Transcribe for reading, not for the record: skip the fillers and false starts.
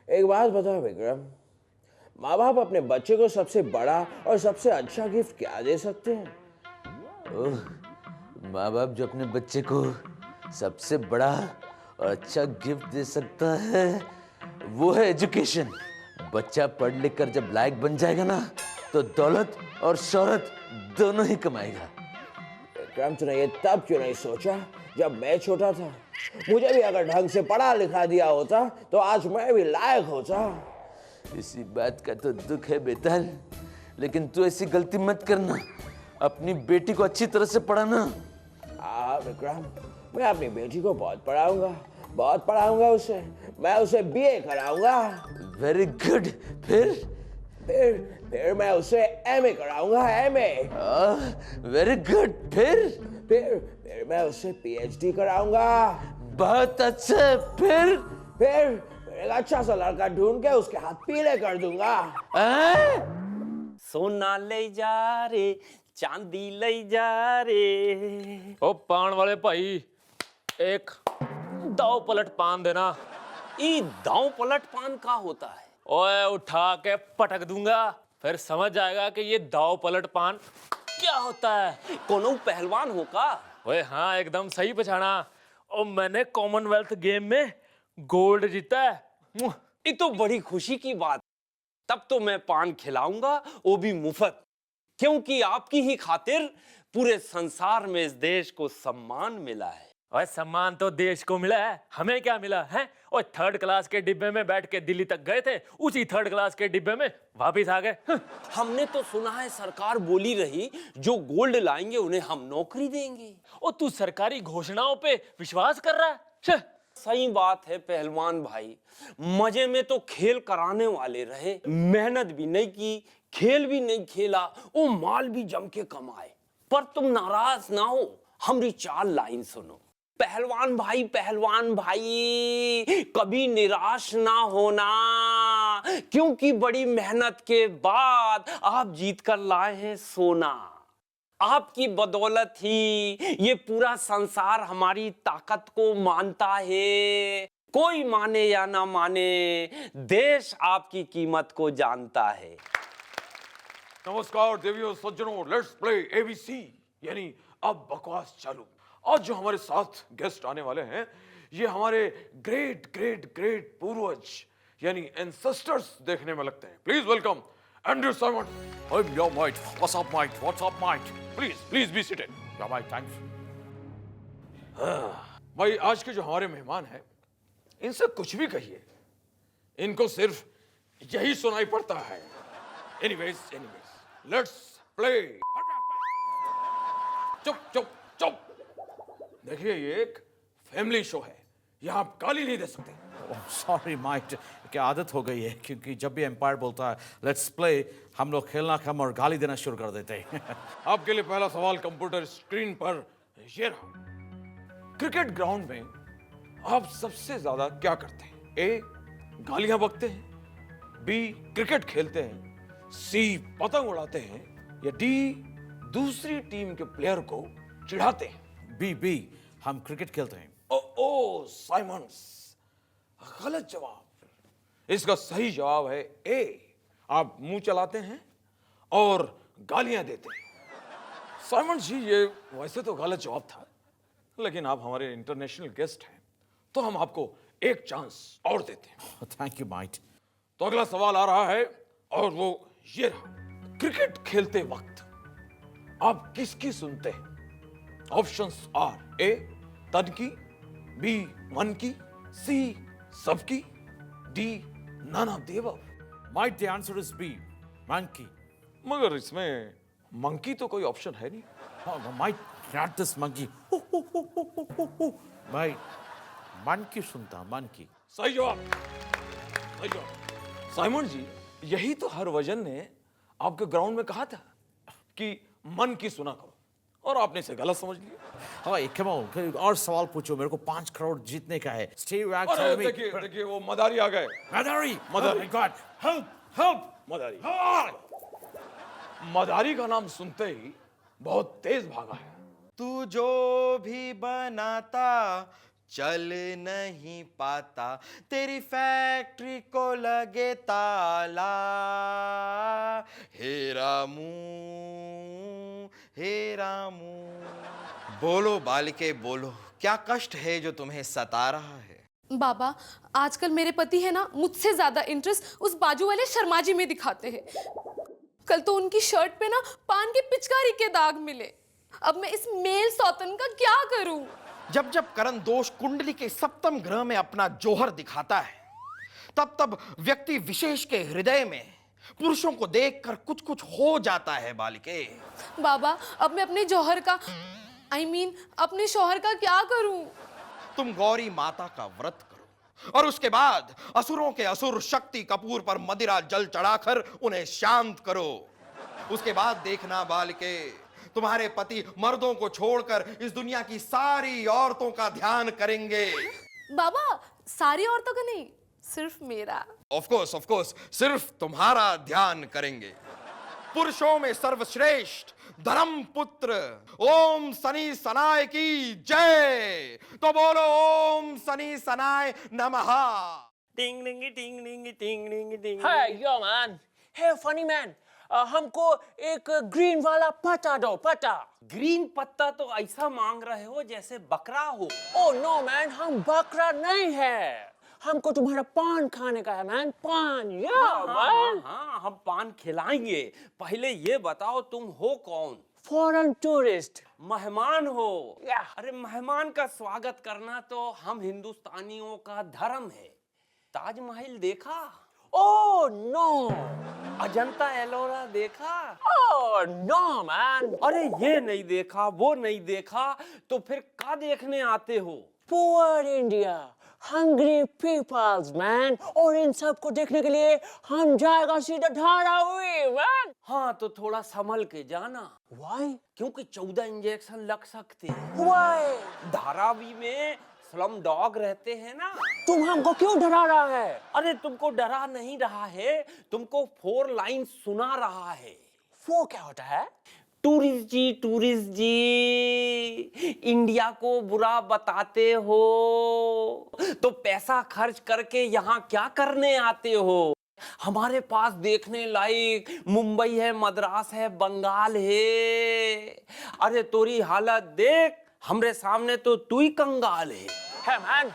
एक बात बताओ विक्रम, माँ बाप अपने बच्चे को सबसे बड़ा और सबसे अच्छा गिफ्ट क्या दे सकते हैं? ओह, माँ बाप जो अपने बच्चे को सबसे बड़ा और अच्छा गिफ्ट दे सकता है वो है एजुकेशन। बच्चा पढ़ लिख कर जब लायक बन जाएगा ना तो दौलत और शोहरत दोनों ही कमाएगा। विक्रम, तूने ये तब क्यों नहीं सोचा जब मैं छोटा था? मुझे भी अगर ढंग से पढ़ा लिखा दिया होता तो आज मैं भी लायक होता। इसी बात का तो दुख है बेताल, लेकिन तू ऐसी गलती मत करना। अपनी बेटी को अच्छी तरह से पढ़ाना। हाँ विक्रम, मैं अपनी बेटी को बहुत पढ़ाऊंगा उसे। मैं उसे बीए कराऊंगा। Very good. फिर फिर मैं उसे एमए कराऊंगा, एमए। Very good. फिर मैं उसे पीएचडी कराऊंगा। बहुत अच्छा। फिर एक अच्छा सा लड़का ढूंढ के उसके हाथ पीले कर दूंगा। सोना ले जा रे, चांदी ले जा रे। ओ पान वाले भाई, एक दाव पलट पान देना। ई दांव पलट पान का होता है? ओए उठा के पटक दूंगा, फिर समझ जाएगा कि ये दाव पलट पान क्या होता है। कोनो पहलवान हो का? ओए हाँ, एकदम सही पहचाना। और मैंने कॉमनवेल्थ गेम में गोल्ड जीता है। ये तो बड़ी खुशी की बात। तब तो मैं पान खिलाऊंगा, वो भी मुफ्त, क्योंकि आपकी ही खातिर पूरे संसार में इस देश को सम्मान मिला है। ओए सम्मान तो देश को मिला है, हमें क्या मिला है? और थर्ड क्लास के डिब्बे में बैठ के दिल्ली तक गए थे, उसी थर्ड क्लास के डिब्बे में वापिस आ गए। हमने तो सुना है सरकार बोली रही जो गोल्ड लाएंगे उन्हें हम नौकरी देंगे। और तू सरकारी घोषणाओं पे विश्वास कर रहा है? सही बात है पहलवान भाई, मजे में तो खेल कराने वाले रहे, मेहनत भी नहीं की, खेल भी नहीं खेला, वो माल भी जम के कमाए। पर तुम नाराज ना हो, हमारी 4 लाइन सुनो। पहलवान भाई कभी निराश ना होना, क्योंकि बड़ी मेहनत के बाद आप जीत कर लाए हैं सोना। आपकी बदौलत ही ये पूरा संसार हमारी ताकत को मानता है। कोई माने या ना माने, देश आपकी कीमत को जानता है। नमस्कार देवियों सज्जनों, लेट्स प्ले एबीसी, यानी अब बकवास चालू। आज जो हमारे साथ गेस्ट आने वाले हैं ये हमारे ग्रेट ग्रेट ग्रेट पूर्वज यानी एंसेस्टर्स देखने में लगते हैं। Please welcome Andrew Simon. Yo, mate. What's up, mate? What's up, mate? Please be seated. Yeah, mate, thanks. भाई, आज के जो हमारे मेहमान हैं इनसे कुछ भी कहिए, इनको सिर्फ यही सुनाई पड़ता है। Anyways let's play. चुप। देखिए, ये एक फैमिली शो है, यहाँ आप गाली नहीं दे सकते। Oh, sorry, mate. क्या आदत हो गई है, क्योंकि जब भी एम्पायर बोलता है लेट्स प्ले, हम लोग खेलना कम और गाली देना शुरू कर देते हैं। आपके लिए पहला सवाल कंप्यूटर स्क्रीन पर ये रहा। क्रिकेट ग्राउंड में आप सबसे ज्यादा क्या करते हैं? ए, गालियां बकते हैं, बी, क्रिकेट खेलते हैं, सी, पतंग उड़ाते हैं, या डी, दूसरी टीम के प्लेयर को चिढ़ाते हैं? बी, हम क्रिकेट खेलते हैं। ओ साइमंड्स, गलत जवाब। इसका सही जवाब है ए, आप मुंह चलाते हैं और गालियां देते हैं। साइमंड्स जी, ये वैसे तो गलत जवाब था, लेकिन आप हमारे इंटरनेशनल गेस्ट हैं तो हम आपको एक चांस और देते हैं। Thank you, might. तो अगला सवाल आ रहा है और वो ये रहा। क्रिकेट खेलते वक्त आप किसकी सुनते हैं? ऑप्शंस आर ए, तन की, बी, मन की, सी, सबकी, D, none of the above. Might, the answer is B, monkey. मगर इसमें मंकी तो कोई ऑप्शन है नहीं। Might, not this monkey. Might, मन की सुनता, मन की। सही जवाब। साइमन जी, यही तो हरभजन ने आपके ग्राउंड में कहा था कि मन की सुना करो, और आपने इसे गलत समझ लिया। हाँ, कम ऑन, और सवाल पूछो, मेरे को 5 करोड़ जीतने का है। Stay back. अरे देखिए वो मदारी आ गए। मदारी। मदारी। God, help. मदारी। मदारी का नाम सुनते ही बहुत तेज भागा है। तू जो भी बनाता चल नहीं पाता, तेरी फैक्ट्री को लगे ताला। हे रामू, हे रामू। बोलो बालिके बोलो, क्या कष्ट है जो तुम्हें सता रहा है? बाबा, आजकल मेरे पति है ना, मुझसे ज्यादा इंटरेस्ट उस बाजू वाले शर्मा जी में दिखाते हैं। कल तो उनकी शर्ट पे ना पान की पिचकारी के दाग मिले। अब मैं इस मेल सौतन का क्या करूं? जब जब करण दोष कुंडली के सप्तम ग्रह में अपना जोहर दिखाता है, तब तब व्यक्ति विशेष के हृदय में पुरुषों को देखकर कुछ कुछ हो जाता है बालिके। बाबा, अब मैं अपने जौहर का अपने शौहर का क्या करूं? तुम गौरी माता का व्रत करो और उसके बाद असुरों के असुर शक्ति कपूर पर मदिरा जल चढ़ाकर उन्हें शांत करो। उसके बाद देखना बालिके, तुम्हारे पति मर्दों को छोड़कर इस दुनिया की सारी औरतों का ध्यान करेंगे। बाबा, सारी औरतों का नहीं, सिर्फ मेरा। ऑफ कोर्स, सिर्फ तुम्हारा ध्यान करेंगे। पुरुषों में सर्वश्रेष्ठ धर्म पुत्र ओम शनि सनाय की जय। तो बोलो ओम शनि सनाय नमः। टिंग टिंग टिंग टिंग टिंग टिंग टिंग। Hey, yo man. Hey, funny man. हमको एक ग्रीन वाला पत्ता दो, पत्ता। ग्रीन पत्ता तो ऐसा मांग रहे हो जैसे बकरा हो। Oh no man, हम बकरा नहीं है। हमको तुम्हारा पान खाने का है मैन, पान। मैन। हाँ, हम पान खिलाएंगे। पहले ये बताओ तुम हो कौन? Foreign tourist. मेहमान हो। अरे मेहमान का स्वागत करना तो हम हिंदुस्तानियों का धर्म है। ताजमहल देखा? Oh no. अजंता एलोरा देखा? Oh no man. अरे ये नहीं देखा, वो नहीं देखा, तो फिर क्या देखने आते हो? Poor India, hungry peoples man. और इन सब को देखने के लिए हम जाएगा सीधा धारावी मैन। हाँ, तो थोड़ा संभल के जाना। Why? क्योंकि 14 इंजेक्शन लग सकते हैं। Why? धारावी में स्लम डॉग रहते हैं ना। तुम हमको क्यों डरा रहा है? अरे तुमको डरा नहीं रहा है, तुमको 4 लाइन सुना रहा है। वो क्या होता है? टूरिस्ट जी, इंडिया को बुरा बताते हो तो पैसा खर्च करके यहाँ क्या करने आते हो? हमारे पास देखने लायक मुंबई है, मद्रास है, बंगाल है। अरे तोरी हालत देख, हमरे सामने तो तू ही कंगाल है। Hey man,